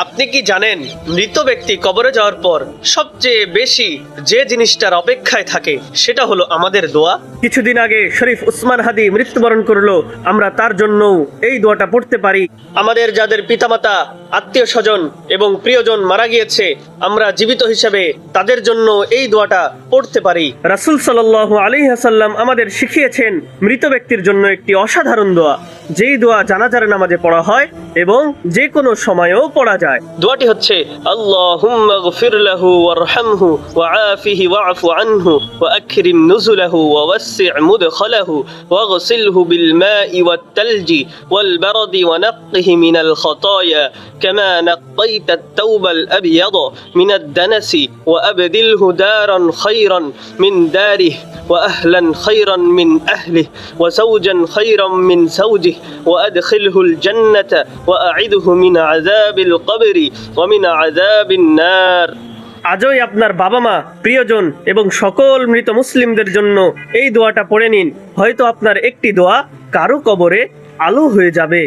আপনি কি জানেন মৃত ব্যক্তি কবরে যাওয়ার পর সবচেয়ে বেশি যে জিনিসটার অপেক্ষায় থাকে সেটা হলো আমাদের দোয়া। কিছুদিন আগে শরীফ উসমান হাদি মৃত্যুবরণ করলো, আমরা তার জন্য এই দোয়াটা পড়তে পারি। আমাদের যাদের পিতামাতা, আত্মীয় স্বজন এবং প্রিয়জন মারা গিয়েছে, আমরা জীবিত হিসেবে তাদের জন্য এই দোয়াটা পড়তে পারি। রাসূল সাল্লাল্লাহু আলাইহি ওয়াসাল্লাম আমাদের শিখিয়েছেন মৃত ব্যক্তির জন্য একটি অসাধারণ দোয়া, যেই দোয়া জানাজার নামাজে পড়া হয় এবং যে কোনো সময়েও পড়া যায়। দোয়াটি হচ্ছে আল্লাহুম্মা গফির লাহু ওয়ারহামহু ওয়াআফিহি ওয়া'ফু আনহু ওয়াআকরিম নুজুলাহু ওয়াওয়াসসি' মুদখালাহু ওয়াগসিলহু বিল মা'i ওয়াত তালজি ওয়াল বারদি ওয়ানাক্কিহি মিনাল খাতায়া কামা নাক্কাইতা আত-তাওবাল আবয়াদ মিনাদ দানাসি ওয়াআবদিলহু দারান খায়রান মিন দারিহি وأهلا خيرا من أهله وزوجا خيرا من زوجه وأدخله الجنة وأعذه من عذاب القبر ومن عذاب النار। আজই আপনার বাবা মা, প্রিয়জন এবং সকল মৃত মুসলিমদের জন্য এই দোয়াটা পড়ে নিন। হয়তো আপনার একটি দোয়া কারো কবরে আলো হয়ে যাবে।